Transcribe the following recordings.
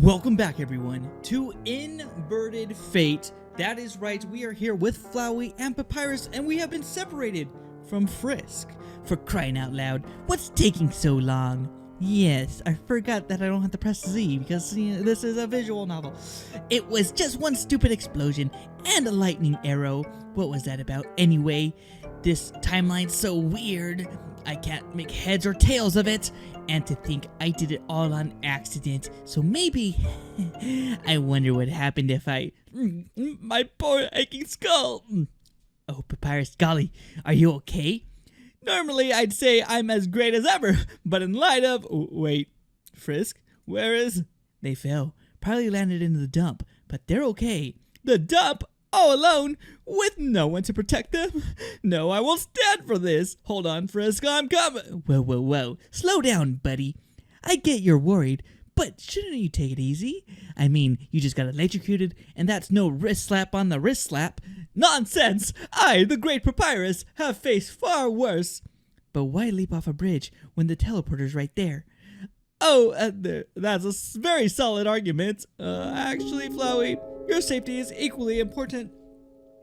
Welcome back, everyone, to Inverted Fate. That is right, we are here with Flowey and Papyrus, and we have been separated from Frisk. For crying out loud, what's taking so long? Yes, I forgot that I don't have to press Z because this is a visual novel. It was just one stupid explosion and a lightning arrow. What was that about anyway? This timeline's so weird. I can't make heads or tails of it. And to think I did it all on accident. So maybe... I wonder what happened if I... My poor aching skull. Oh, Papyrus, golly, are you okay? Normally I'd say I'm as great as ever, but in light of... Wait, Frisk, where is... They fell. Probably landed in the dump, but they're okay. The dump? All alone, with no one to protect them? No, I won't stand for this. Hold on, Frisk, I'm coming. Whoa. Slow down, buddy. I get you're worried, but shouldn't you take it easy? I mean, you just got electrocuted, and that's no wrist slap on the wrist slap. Nonsense! I, the great Papyrus, have faced far worse. But why leap off a bridge when the teleporter's right there? Oh, that's a very solid argument. Actually, Flowey, your safety is equally important,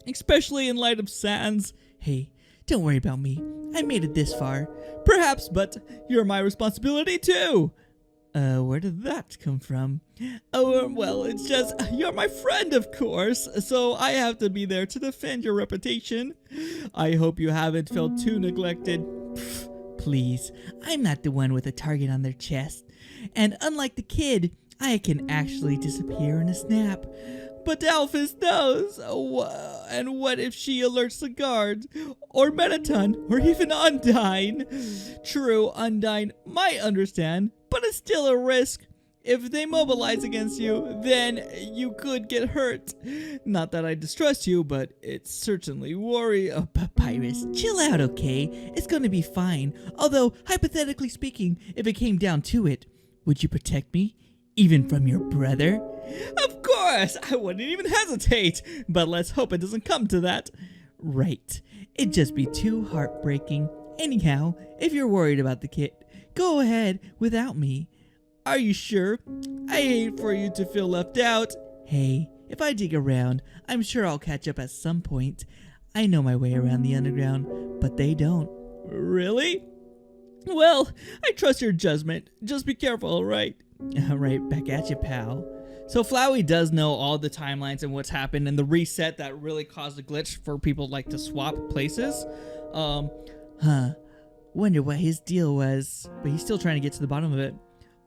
especially in light of Sans. Hey, don't worry about me. I made it this far. Perhaps, but you're my responsibility too. Where did that come from? Oh, well, it's just, you're my friend, of course, so I have to be there to defend your reputation. I hope you haven't felt too neglected. Pfft, please, I'm not the one with a target on their chest. And unlike the kid, I can actually disappear in a snap. But Alphys knows. And what if she alerts the guards? Or Metaton? Or even Undyne? True, Undyne might understand, but it's still a risk. If they mobilize against you, then you could get hurt. Not that I distrust you, but it's certainly worry. Oh, Papyrus, chill out, okay? It's gonna be fine. Although, hypothetically speaking, if it came down to it, would you protect me? Even from your brother? Of course! I wouldn't even hesitate! But let's hope it doesn't come to that. Right. It'd just be too heartbreaking. Anyhow, if you're worried about the kid, go ahead without me. Are you sure? I hate for you to feel left out. Hey, if I dig around, I'm sure I'll catch up at some point. I know my way around the underground, but they don't. Really? Well, I trust your judgment. Just be careful, alright? Alright, back at you, pal. So Flowey does know all the timelines and what's happened and the reset that really caused the glitch for people like to swap places. Wonder what his deal was, but he's still trying to get to the bottom of it.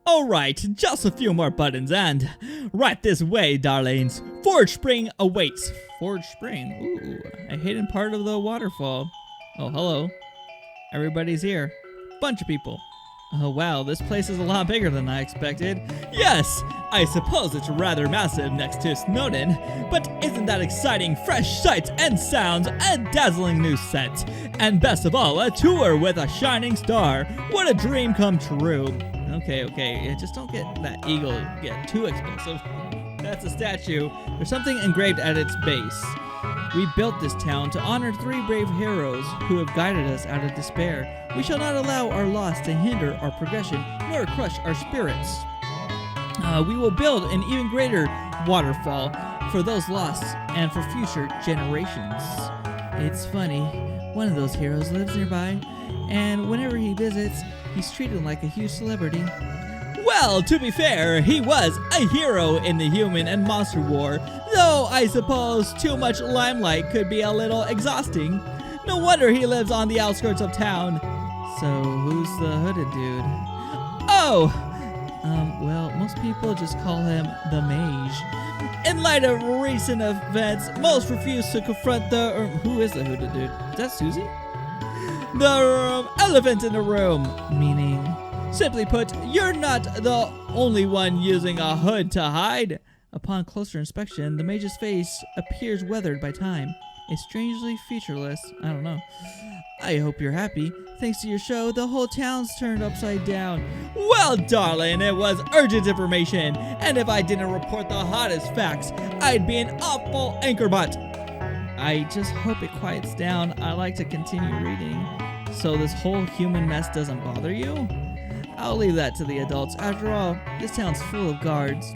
Alright, just a few more buttons and right this way, darlings. Forge Spring awaits. Forge Spring? Ooh, a hidden part of the waterfall. Oh, hello. Everybody's here. Bunch of people. Oh wow, this place is a lot bigger than I expected. Yes, I suppose it's rather massive next to Snowdin, but isn't that exciting? Fresh sights and sounds, a dazzling new set, and best of all, a tour with a shining star. What a dream come true. Okay, just don't get that eagle get too explosive. That's a statue. There's something engraved at its base. We built this town to honor 3 brave heroes who have guided us out of despair. We shall not allow our loss to hinder our progression, nor crush our spirits. We will build an even greater waterfall for those lost and for future generations. It's funny, one of those heroes lives nearby, and whenever he visits, he's treated like a huge celebrity. Well, to be fair, he was a hero in the human and monster war, though I suppose too much limelight could be a little exhausting. No wonder he lives on the outskirts of town. So, who's the hooded dude? Oh! Well, most people just call him the Mage. In light of recent events, most refuse to confront the... who is the hooded dude? Is that Susie? The elephant in the room, meaning... Simply put, you're not the only one using a hood to hide. Upon closer inspection, the mage's face appears weathered by time. It's strangely featureless. I don't know. I hope you're happy. Thanks to your show, the whole town's turned upside down. Well, darling, it was urgent information. And if I didn't report the hottest facts, I'd be an awful anchor butt. I just hope it quiets down. I like to continue reading. So this whole human mess doesn't bother you? I'll leave that to the adults. After all, this town's full of guards.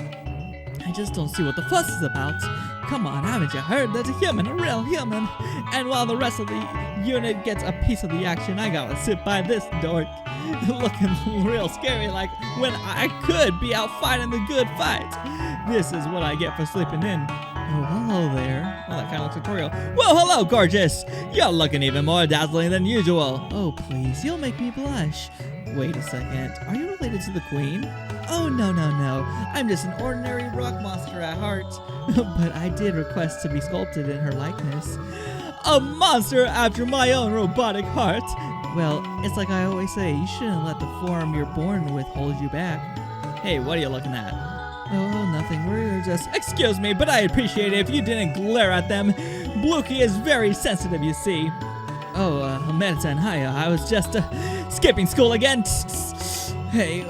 I just don't see what the fuss is about. Come on, haven't you heard? There's a human, a real human. And while the rest of the unit gets a piece of the action, I gotta sit by this dork, looking real scary like when I could be out fighting the good fight. This is what I get for sleeping in. Oh, hello there. Oh, that kind of looks tutorial. Well, hello, gorgeous. You're looking even more dazzling than usual. Oh, please, you'll make me blush. Wait a second. Are you related to the queen? Oh, no. I'm just an ordinary rock monster at heart. But I did request to be sculpted in her likeness. A monster after my own robotic heart. Well, it's like I always say, you shouldn't let the form you're born with hold you back. Hey, what are you looking at? Oh, nothing. We're just... Excuse me, but I appreciate it if you didn't glare at them. Bluky is very sensitive, you see. Oh, Medicine, hi. I was just skipping school again. Hey,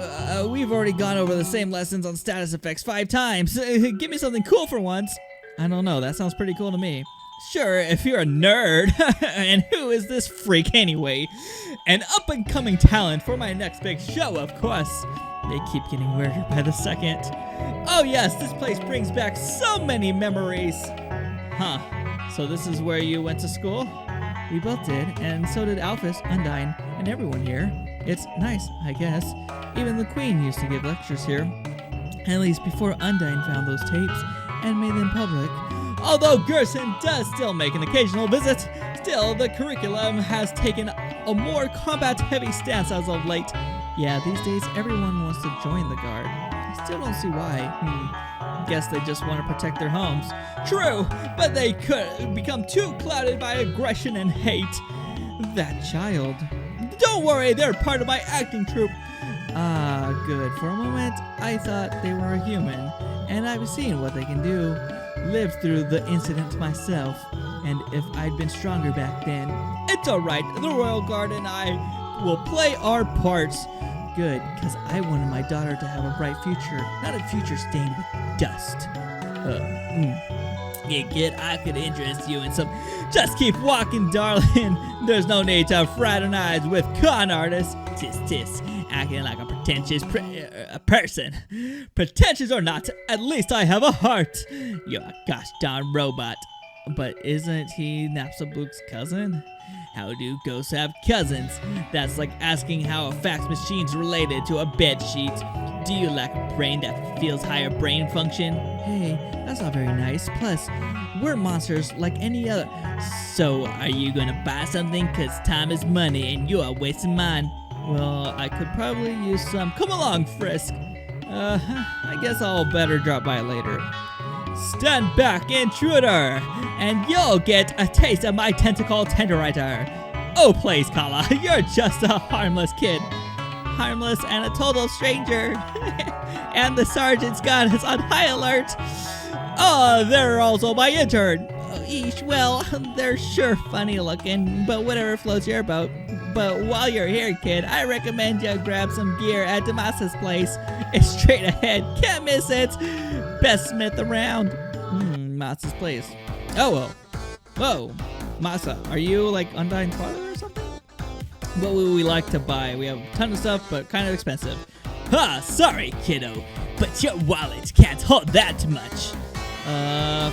we've already gone over the same lessons on status effects 5 times. Give me something cool for once. I don't know. That sounds pretty cool to me. Sure, if you're a nerd. And who is this freak anyway? An up-and-coming talent for my next big show, of course. They keep getting weirder by the second. Oh yes, this place brings back so many memories. Huh, so this is where you went to school? We both did, and so did Alphys, Undyne, and everyone here. It's nice, I guess. Even the Queen used to give lectures here. At least before Undyne found those tapes and made them public. Although Gerson does still make an occasional visit, still the curriculum has taken a more combat-heavy stance as of late. Yeah, these days everyone wants to join the guard. I still don't see why. Guess they just want to protect their homes. True, but they could become too clouded by aggression and hate. That child. Don't worry, they're part of my acting troupe. Ah, good. For a moment, I thought they were a human, and I've seen what they can do. Lived through the incident myself, and if I'd been stronger back then, it's alright. The Royal Guard and I will play our parts. Good, because I wanted my daughter to have a bright future, not a future stained with dust. Yeah, kid, I could interest you in some... Just keep walking, darling. There's no need to fraternize with con artists. Tis, acting like a pretentious person. Pretentious or not, at least I have a heart. You're a gosh darn robot. But isn't he Napstablook's cousin? How do ghosts have cousins? That's like asking how a fax machine's related to a bed sheet. Do you lack a brain that feels higher brain function? Hey, that's not very nice. Plus, we're monsters like any other. So, are you gonna buy something? Cause time is money and you are wasting mine. Well, I could probably use some. Come along, Frisk. I guess I'll better drop by later. Stand back, intruder, and you'll get a taste of my tentacle tenderizer. Oh, please, Kala, you're just a harmless kid. Harmless and a total stranger. And the sergeant's gun is on high alert. Oh, they're also my intern. Oh, eesh, well, they're sure funny looking, but whatever floats your boat. But while you're here, kid, I recommend you grab some gear at Damasa's place. It's straight ahead, can't miss it. Best smith around. Masa's place. Oh, well. Whoa, Masa, are you like Undyne's father or something? What would we like to buy? We have a ton of stuff, but kind of expensive. Ha, sorry, kiddo, but your wallet can't hold that much.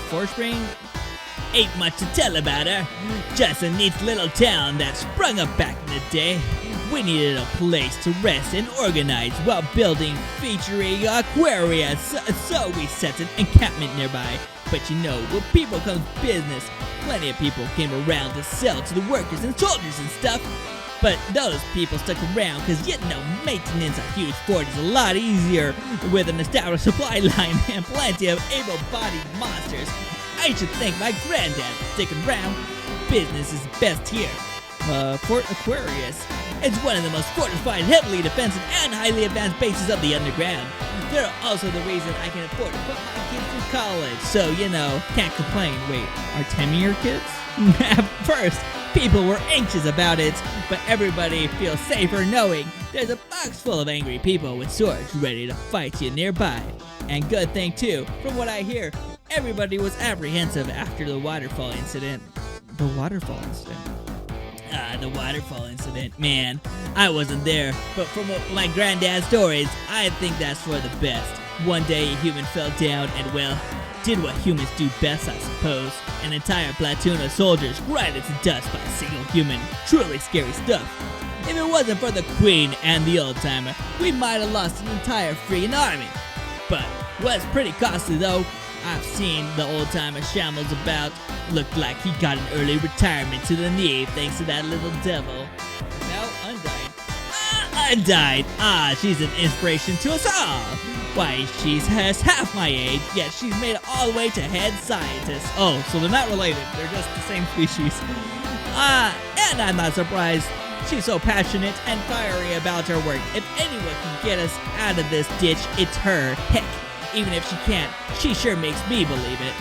Forspring? Ain't much to tell about her. Just a neat little town that sprung up back in the day. We needed a place to rest and organize while building featuring Aquarius, so we set an encampment nearby. But you know, with people comes business. Plenty of people came around to sell to the workers and soldiers and stuff. But those people stuck around because, you know, maintenance a huge fort is a lot easier with an established supply line and plenty of able-bodied monsters. I should thank my granddad for sticking around. Business is best here. Fort Aquarius. It's one of the most fortified, heavily defensive, and highly advanced bases of the underground. They're also the reason I can afford to put my kids through college, so, you know, can't complain. Wait, are Timmy your kids? At first, people were anxious about it, but everybody feels safer knowing there's a box full of angry people with swords ready to fight you nearby. And good thing, too, from what I hear, everybody was apprehensive after the waterfall incident. The waterfall incident? The waterfall incident. Man, I wasn't there, but from my granddad's stories, I think that's for the best. One day a human fell down and, well, did what humans do best, I suppose. An entire platoon of soldiers grinded to dust by a single human. Truly scary stuff. If it wasn't for the Queen and the old-timer, we might have lost an entire freaking army. But was pretty costly though. I've seen the old-timer shambles about. Looked like he got an early retirement to the Navy thanks to that little devil. Now Undyne. She's an inspiration to us all. Why, she's has half my age, yet she's made it all the way to head scientist. Oh, so they're not related. They're just the same species. And I'm not surprised. She's so passionate and fiery about her work. If anyone can get us out of this ditch, it's her. Heck, even if she can't, she sure makes me believe it.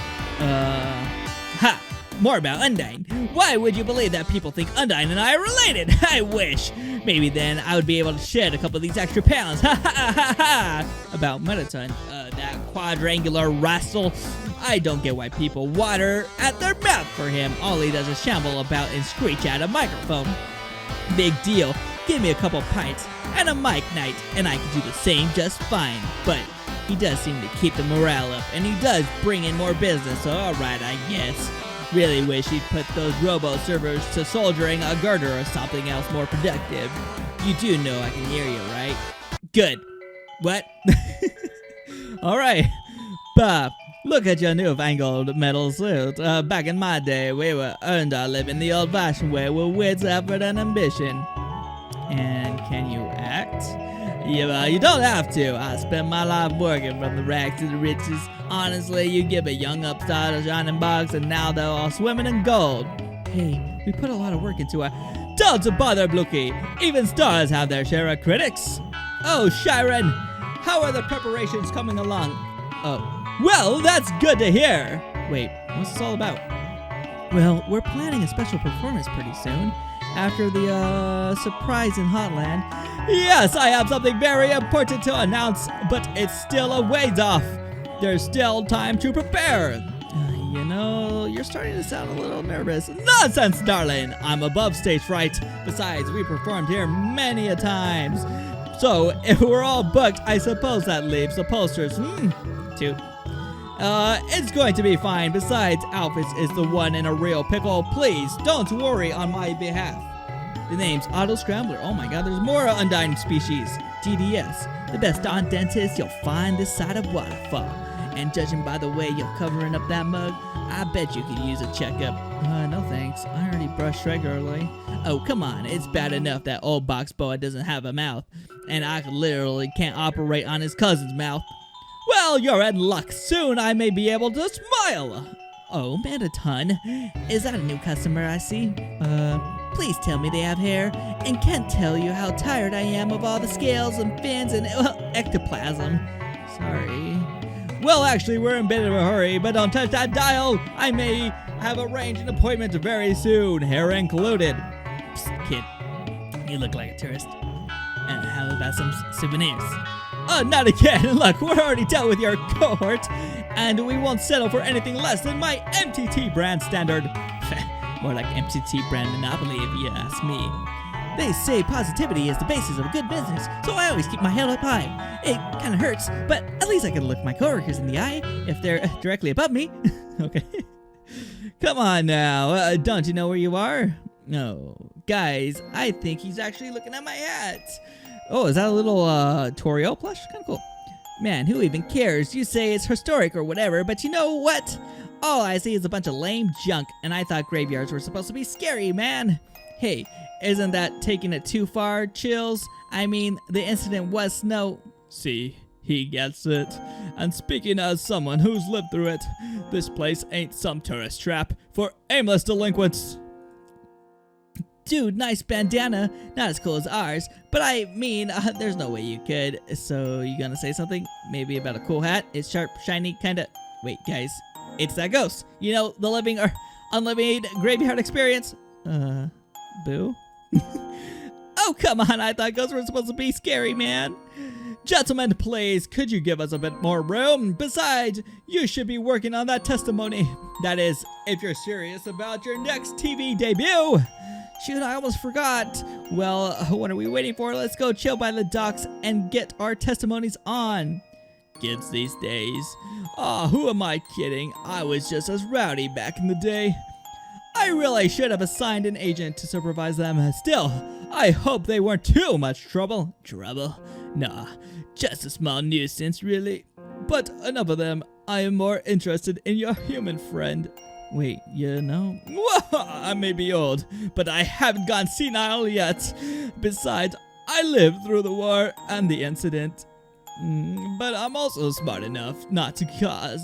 More about Undyne. Why would you believe that people think Undyne and I are related? I wish. Maybe then I would be able to shed a couple of these extra pounds. About Metaton, that quadrangular rascal. I don't get why people water at their mouth for him. All he does is shamble about and screech at a microphone. Big deal. Give me a couple pints and a mic night, and I can do the same just fine. But he does seem to keep the morale up, and he does bring in more business, so alright, I guess. Really wish he'd put those robo-servers to soldiering a girder or something else more productive. You do know I can hear you, right? Good. What? Alright. Bob, look at your newfangled metal suit. Back in my day, we were earned our living the old-fashioned way with wits, effort, and ambition. And can you act? You don't have to. I spent my life working from the rags to the riches. Honestly, you give a young upstart a shining box and now they're all swimming in gold. Hey, we put a lot of work into it. Don't bother, Blookie. Even stars have their share of critics. Oh, Sharon, how are the preparations coming along? Oh, well, that's good to hear. Wait, what's this all about? Well, we're planning a special performance pretty soon. After the, surprise in Hotland. Yes, I have something very important to announce, but it's still a ways off. There's still time to prepare. You know, you're starting to sound a little nervous. Nonsense, darling. I'm above stage fright. Besides, we performed here many a times. So, if we're all booked, I suppose that leaves the posters. Toot. It's going to be fine. Besides, Alphys is the one in a real pickle. Please, don't worry on my behalf. The name's Auto Scrambler. Oh my god, there's more Undyne species. DDS, the best darn dentist you'll find this side of Waterfall. And judging by the way you're covering up that mug, I bet you could use a checkup. No thanks. I already brush regularly. Oh, come on. It's bad enough that old box boy doesn't have a mouth. And I literally can't operate on his cousin's mouth. Well, you're in luck. Soon I may be able to smile. Oh, Mandaton. Is that a new customer I see? Please tell me they have hair, and can't tell you how tired I am of all the scales and fins and ectoplasm. Sorry. Well, actually, we're in a bit of a hurry, but don't touch that dial. I may have arranged an appointment very soon, hair included. Psst, kid. You look like a tourist. And how about some souvenirs? Oh, not again. Look, we're already dealt with your cohort, and we won't settle for anything less than my MTT brand standard. More like MTT brand monopoly if you ask me. They say positivity is the basis of a good business, so I always keep my head up high. It kind of hurts, but at least I can look my coworkers in the eye if they're directly above me. Okay. Come on now, don't you know where you are? No. Guys, I think he's actually looking at my hat. Oh, is that a little Torio plush? Kind of cool. Man, who even cares? You say it's historic or whatever, but you know what? All I see is a bunch of lame junk, and I thought graveyards were supposed to be scary, man. Hey, isn't that taking it too far, Chills? I mean, the incident was snow. See, he gets it. And speaking as someone who's lived through it, this place ain't some tourist trap for aimless delinquents. Dude, nice bandana. Not as cool as ours, but I mean, there's no way you could. So, you gonna say something? Maybe about a cool hat? It's sharp, shiny, kinda... Wait, guys. It's that ghost. You know, the living or unliving graveyard experience. Boo? Oh, come on. I thought ghosts were supposed to be scary, man. Gentlemen, please, could you give us a bit more room? Besides, you should be working on that testimony. That is, if you're serious about your next TV debut. Shoot, I almost forgot. Well, what are we waiting for? Let's go chill by the docks and get our testimonies on. kids these days. Aw, who am I kidding? I was just as rowdy back in the day. I really should have assigned an agent to supervise them. Still, I hope they weren't too much trouble. Trouble? Nah, just a small nuisance, really. But enough of them. I am more interested in your human friend. Wait, you know? I may be old, but I haven't gone senile yet. Besides, I lived through the war and the incident. But I'm also smart enough not to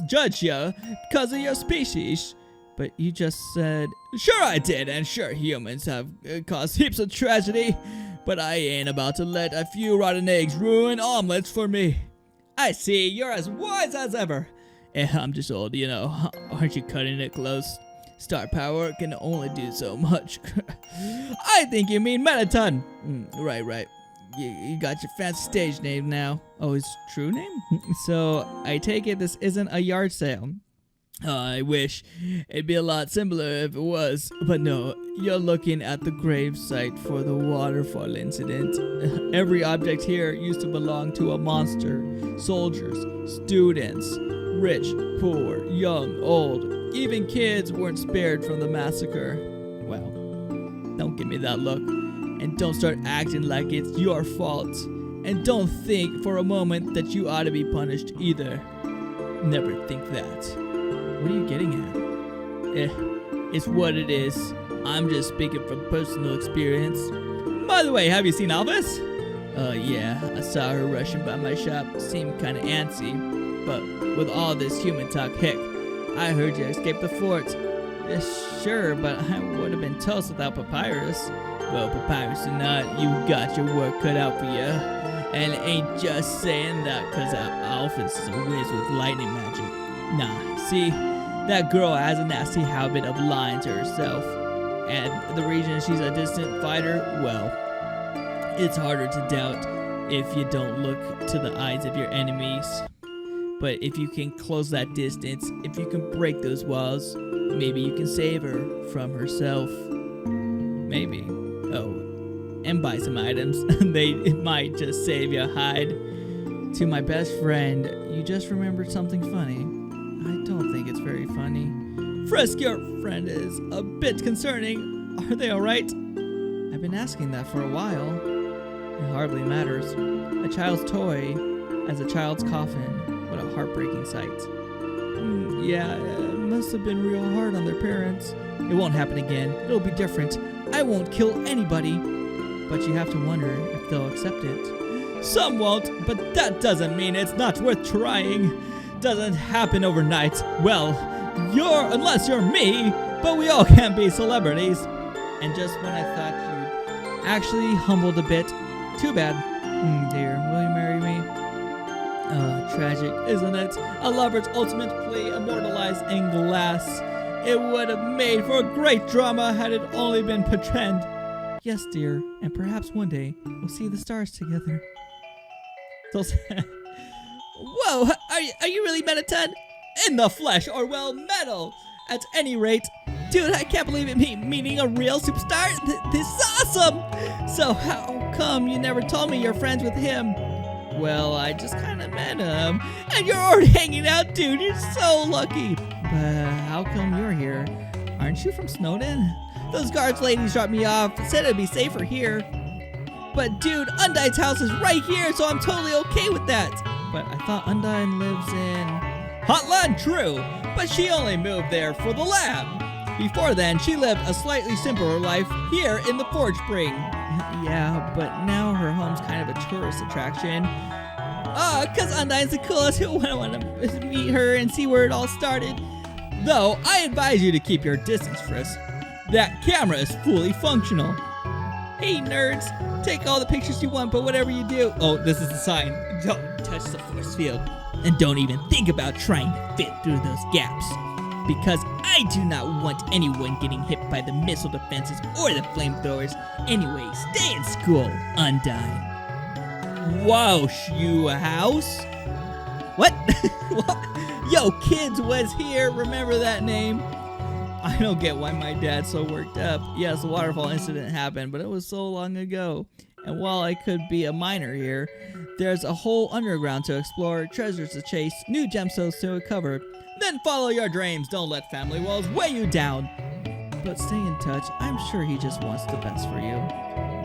judge you because of your species. But you just said... Sure I did, and sure humans have caused heaps of tragedy. But I ain't about to let a few rotten eggs ruin omelets for me. I see, you're as wise as ever. I'm just old, you know. Aren't you cutting it close? Star power can only do so much. I think you mean Metaton. Right. You got your fancy stage name now. Oh, his true name? So, I take it this isn't a yard sale. I wish it'd be a lot simpler if it was. But no, you're looking at the grave site for the waterfall incident. Every object here used to belong to a monster. Soldiers, students, rich, poor, young, old. Even kids weren't spared from the massacre. Well, don't give me that look. And don't start acting like it's your fault. And don't think for a moment that you ought to be punished either. Never think that. What are you getting at? It's what it is. I'm just speaking from personal experience. By the way, have you seen Elvis? Yeah, I saw her rushing by my shop. Seemed kinda antsy. But with all this human talk, heck, I heard you escaped the fort. Sure, but I would have been toast without Papyrus. Well, Papyrus or not, you got your work cut out for you. And ain't just saying that cause Alphys is a whiz with lightning magic. Nah, see, that girl has a nasty habit of lying to herself. And the reason she's a distant fighter, well, it's harder to doubt if you don't look to the eyes of your enemies. But if you can close that distance, if you can break those walls, maybe you can save her from herself. Maybe. Oh, and buy some items. It might just save you a hide. To my best friend, you just remembered something funny. I don't think it's very funny. Frisk, your friend is a bit concerning. Are they alright? I've been asking that for a while. It hardly matters. A child's toy as a child's coffin. What a heartbreaking sight. Yeah, it must have been real hard on their parents. It won't happen again. It'll be different. I won't kill anybody. But you have to wonder if they'll accept it. Some won't, but that doesn't mean it's not worth trying. Doesn't happen overnight. Well, unless you're me, but we all can't be celebrities. And just when I thought you actually humbled a bit, too bad. Dear, will you marry me? Tragic, isn't it? A lover's ultimate plea immortalized in glass. It would have made for a great drama had it only been pretend. Yes, dear, and perhaps one day we'll see the stars together. So whoa, are you really Metaton? In the flesh, or well, metal. At any rate, dude, I can't believe it meeting a real superstar. This is awesome. So how come you never told me you're friends with him? Well, I just kind of met him. And you're already hanging out, dude. You're so lucky. But how come you're here? Aren't you from Snowden? Those guards ladies dropped me off. Said it'd be safer here. But dude, Undyne's house is right here, so I'm totally okay with that. But I thought Undyne lives in Hotland, true. But she only moved there for the lab. Before then, she lived a slightly simpler life here in the Forge Spring. Yeah, but now her home's kind of a tourist attraction. Cause Undyne's the coolest. Who wouldn't want to meet her and see where it all started? Though, I advise you to keep your distance, Frisk. That camera is fully functional. Hey, nerds, take all the pictures you want, but whatever you do... Oh, this is the sign. Don't touch the force field. And don't even think about trying to fit through those gaps. Because I do not want anyone getting hit by the missile defenses or the flamethrowers. Anyway, stay in school, Undyne. Whoa, you house? What? Yo, kids was here. Remember that name? I don't get why my dad's so worked up. Yes, the waterfall incident happened, but it was so long ago. And while I could be a miner here, there's a whole underground to explore, treasures to chase, new gemstones to recover. Then follow your dreams. Don't let family walls weigh you down. But stay in touch. I'm sure he just wants the best for you.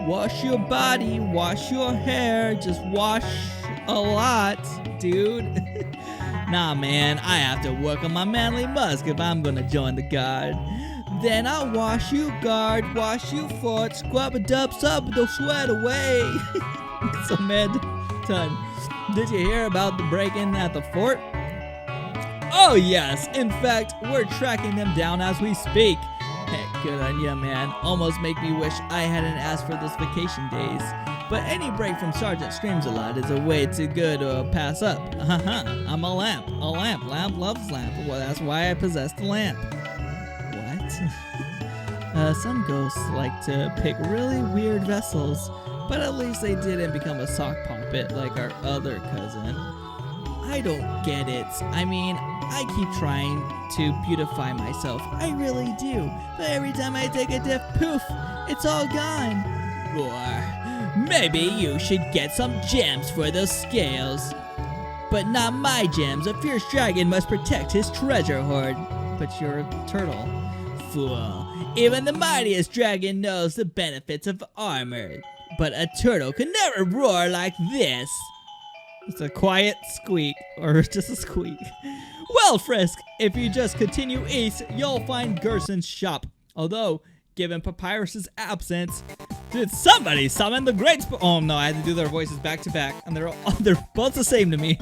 Wash your body, wash your hair, just wash a lot, dude. Nah, man, I have to work on my manly musk if I'm gonna join the guard. Then I'll wash you guard, wash you fort, squab a dub sub, the sweat away. So mad time. Did you hear about the break-in at the fort? Oh yes, in fact, we're tracking them down as we speak. Hey, good on ya, man. Almost make me wish I hadn't asked for those vacation days. But any break from Sergeant Screams a Lot is a way too good to pass up. I'm a lamp. A lamp. Lamp loves lamp. Well, that's why I possess the lamp. What? Some ghosts like to pick really weird vessels, but at least they didn't become a sock puppet like our other cousin. I don't get it. I mean, I keep trying to beautify myself. I really do. But every time I take a dip, poof, it's all gone. Roar. Maybe you should get some gems for those scales. But not my gems. A fierce dragon must protect his treasure hoard. But you're a turtle. Fool. Even the mightiest dragon knows the benefits of armor. But a turtle can never roar like this. It's a quiet squeak, or just a squeak. Well, Frisk, if you just continue east, you'll find Gerson's shop. Although, given Papyrus's absence, did somebody summon the great oh no, I had to do their voices back to back, and they're both the same to me.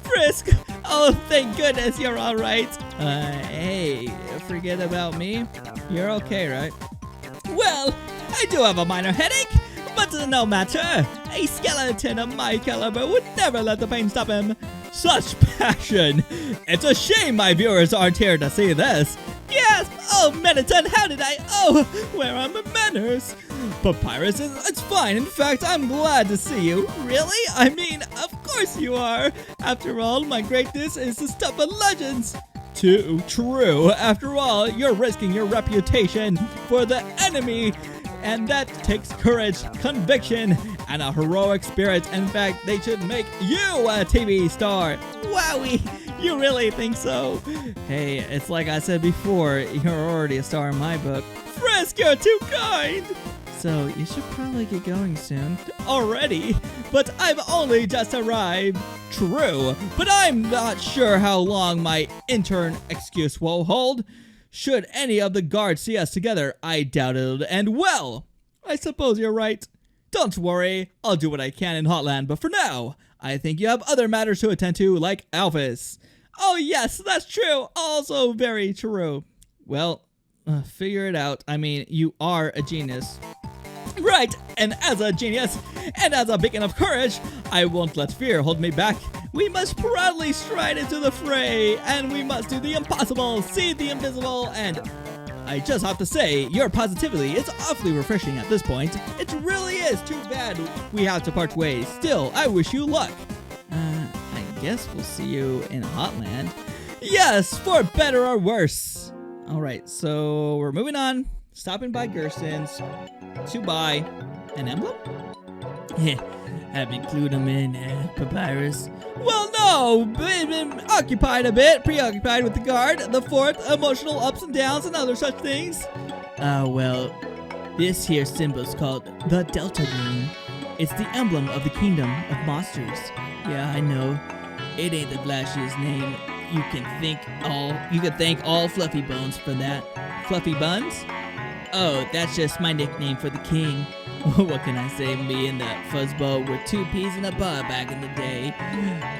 Frisk, oh thank goodness you're all right. Hey, forget about me. You're okay, right? Well, I do have a minor headache. But no matter, a skeleton of my caliber would never let the pain stop him. Such passion! It's a shame my viewers aren't here to see this. Yes! Oh, Mediton, how did I? Oh, where are my manners? Papyrus, it's fine. In fact, I'm glad to see you. Really? I mean, of course you are. After all, my greatness is the stuff of legends. Too true. After all, you're risking your reputation for the enemy. And that takes courage, conviction, and a heroic spirit. In fact, they should make you a TV star. Wowie, you really think so? Hey, it's like I said before, you're already a star in my book. Frisk, you're too kind! So, you should probably get going soon. Already? But I've only just arrived. True, but I'm not sure how long my intern excuse will hold. Should any of the guards see us together, I doubt it'll end well. I suppose you're right. Don't worry, I'll do what I can in Hotland, but for now, I think you have other matters to attend to, like Alphys. Oh yes, that's true. Also very true. Well, figure it out. I mean, you are a genius. Right, and as a genius, and as a beacon of courage, I won't let fear hold me back. We must proudly stride into the fray, and we must do the impossible, see the invisible, and I just have to say, your positivity is awfully refreshing at this point. It really is too bad we have to part ways. Still, I wish you luck. I guess we'll see you in Hotland. Yes, for better or worse. Alright, so we're moving on. Stopping by Gerson's to buy an emblem? Have included them in Papyrus. Well, no, been occupied a bit, preoccupied with the guard, the fort, emotional ups and downs, and other such things. Well, this here symbol's called the Delta Rune. It's the emblem of the kingdom of monsters. Yeah, I know. It ain't the flashiest name. You can thank all Fluffy Bones for that. Fluffy Buns? Oh, that's just my nickname for the king. What can I say? Me and that fuzzball were two peas in a pod back in the day.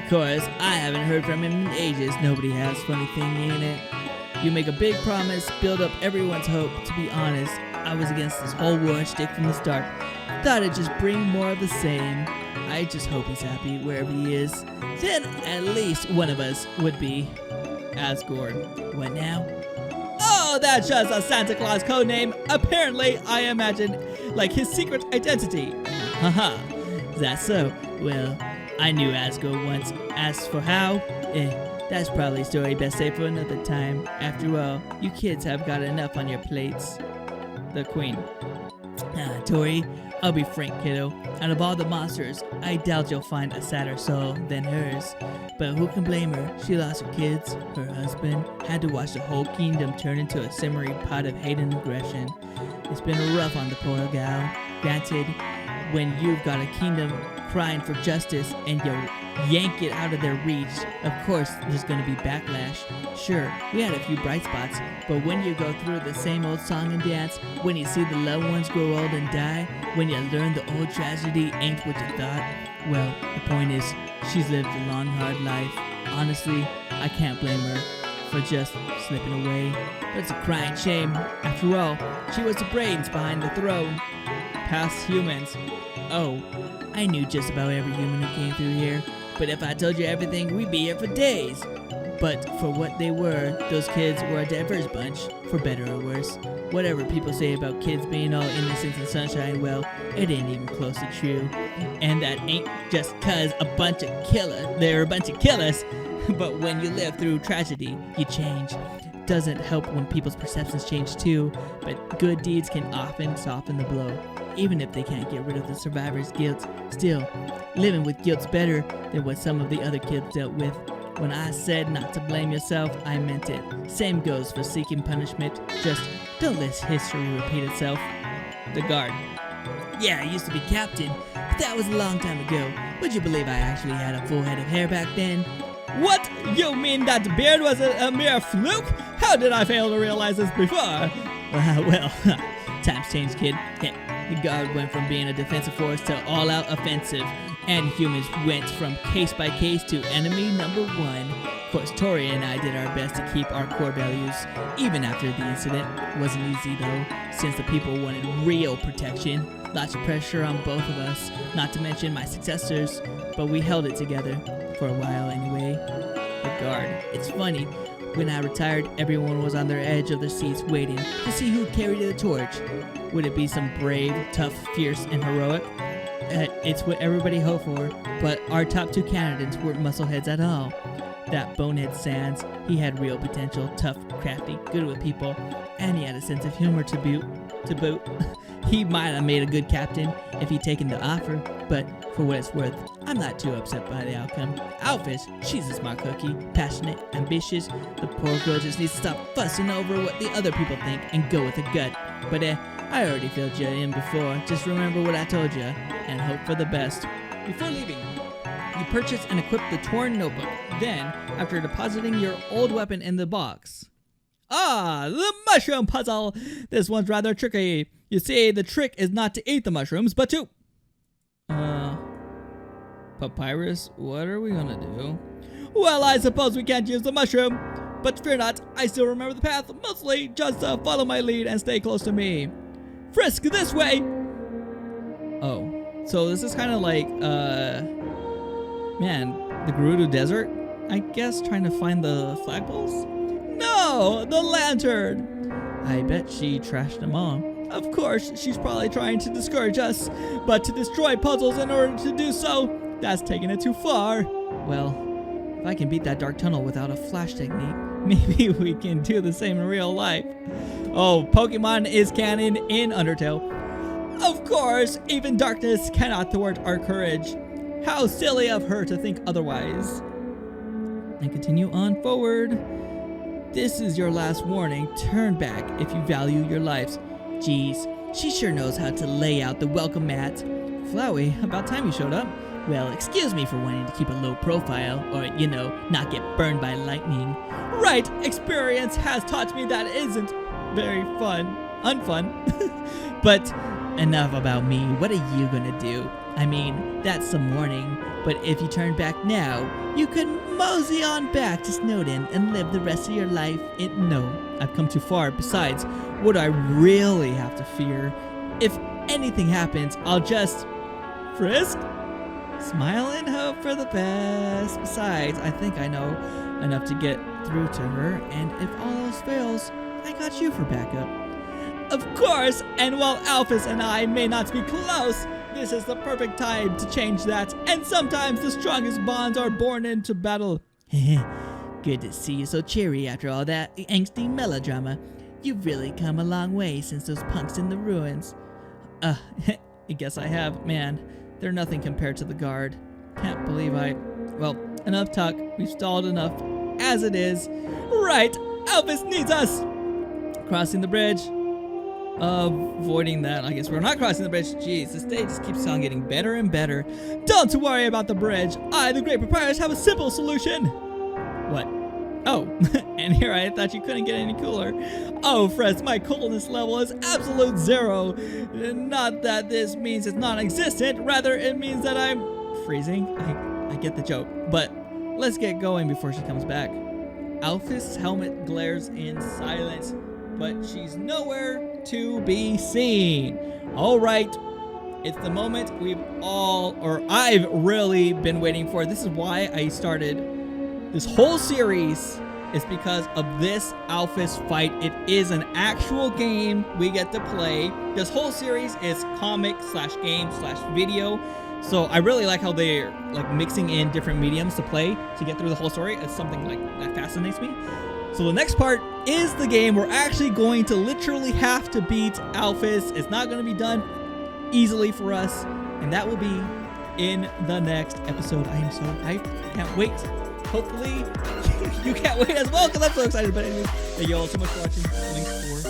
Of course, I haven't heard from him in ages. Nobody has. Funny thing, ain't it? You make a big promise, build up everyone's hope. To be honest, I was against this whole war shtick from the start. Thought it'd just bring more of the same. I just hope he's happy wherever he is. Then at least one of us would be. Asgore. What now? Oh, that's just a Santa Claus codename. Apparently, I imagine, like his secret identity. Haha. Is that so? Well, I knew Asgore once. As for how? That's probably a story best saved for another time. After all, you kids have got enough on your plates. The Queen. Tori, I'll be frank, kiddo. Out of all the monsters, I doubt you'll find a sadder soul than hers. But who can blame her? She lost her kids, her husband, had to watch the whole kingdom turn into a simmering pot of hate and aggression. It's been rough on the poor gal. Granted, when you've got a kingdom crying for justice and you yank it out of their reach, of course there's gonna be backlash. Sure, we had a few bright spots, but when you go through the same old song and dance, when you see the loved ones grow old and die, when you learn the old tragedy ain't what you thought, well, the point is, she's lived a long, hard life. Honestly, I can't blame her for just slipping away. But it's a crying shame. After all, she was the brains behind the throne. Past humans. Oh, I knew just about every human who came through here, but if I told you everything, we'd be here for days. But for what they were, those kids were a diverse bunch, for better or worse. Whatever people say about kids being all innocence and sunshine, well, it ain't even close to true. And that ain't just cause they're a bunch of killers, but when you live through tragedy, you change. Doesn't help when people's perceptions change too, but good deeds can often soften the blow, even if they can't get rid of the survivor's guilt. Still, living with guilt's better than what some of the other kids dealt with. When I said not to blame yourself, I meant it. Same goes for seeking punishment. Just don't let history repeat itself. The guard. Yeah, I used to be captain, but that was a long time ago. Would you believe I actually had a full head of hair back then? What? You mean that beard was a mere fluke? How did I fail to realize this before? Well, times change, kid. The guard went from being a defensive force to all-out offensive, and humans went from case by case to enemy number one. Of course, Tori and I did our best to keep our core values, even after the incident. Wasn't easy though, since the people wanted real protection. Lots of pressure on both of us, not to mention my successors, but we held it together, for a while anyway. The guard. It's funny, when I retired, everyone was on their edge of their seats waiting to see who carried the torch. Would it be some brave, tough, fierce, and heroic? It's what everybody hoped for, but our top two candidates weren't muscleheads at all. That bonehead Sands, he had real potential, tough, crafty, good with people, and he had a sense of humor to boot. He might have made a good captain if he'd taken the offer, but for what it's worth, I'm not too upset by the outcome. Owlfish, she's a smart cookie, passionate, ambitious. The poor girl just needs to stop fussing over what the other people think and go with the gut. But I already filled you in before. Just remember what I told you and hope for the best. Before leaving, you purchase and equip the torn notebook. Then, after depositing your old weapon in the box. Ah, the mushroom puzzle! This one's rather tricky. You see, the trick is not to eat the mushrooms, but to... Papyrus, what are we gonna do? Well, I suppose we can't use the mushroom. But fear not, I still remember the path. Mostly just follow my lead and stay close to me. Frisk, this way! Oh, so this is kind of like, man, the Gerudo Desert? I guess trying to find the flagpoles? No, the lantern! I bet she trashed them all. Of course, she's probably trying to discourage us, but to destroy puzzles in order to do so, that's taking it too far. Well, if I can beat that dark tunnel without a flash technique, maybe we can do the same in real life. Oh, Pokemon is canon in Undertale. Of course, even darkness cannot thwart our courage. How silly of her to think otherwise. And continue on forward. This is your last warning. Turn back if you value your lives. Geez, she sure knows how to lay out the welcome mat. Flowey, about time you showed up. Well, excuse me for wanting to keep a low profile, or, you know, not get burned by lightning. Right, experience has taught me that isn't very unfun. But enough about me. What are you gonna do? I mean, that's some warning, but if you turn back now, you could mosey on back to Snowdin and live the rest of your life no, I've come too far. Besides, what do I really have to fear? If anything happens, I'll just... frisk? Smile and hope for the best. Besides, I think I know enough to get through to her, and if all else fails, I got you for backup. Of course, and while Alphys and I may not be close, this is the perfect time to change that, and sometimes the strongest bonds are born into battle. Good to see you so cheery after all that angsty melodrama. You've really come a long way since those punks in the ruins. I guess I have. Man, they're nothing compared to the guard. Can't believe well, enough talk. We've stalled enough as it is. Right, Elvis needs us. Crossing the bridge. Avoiding that. I guess we're not crossing the bridge. Jeez, this day just keeps on getting better and better. Don't worry about the bridge. I, the Great Papyrus, have a simple solution. What? Oh, and here I thought you couldn't get any cooler. Oh, Fres, my coolness level is absolute 0. Not that this means it's non-existent. Rather, it means that I'm freezing. I get the joke. But let's get going before she comes back. Alphys' helmet glares in silence, but she's nowhere to be seen. All right, it's the moment I've really been waiting for. This is why I started this whole series, is because of this Alphys fight. It is an actual game we get to play. This whole series is comic/game/video. So I really like how they're like mixing in different mediums to play to get through the whole story. It's something like that fascinates me. So the next part is the game. We're actually going to literally have to beat Alphys. It's not going to be done easily for us, and that will be in the next episode. I am so hyped. I can't wait. Hopefully you can't wait as well, because I'm so excited. But anyways, thank you all so much for watching. Thanks for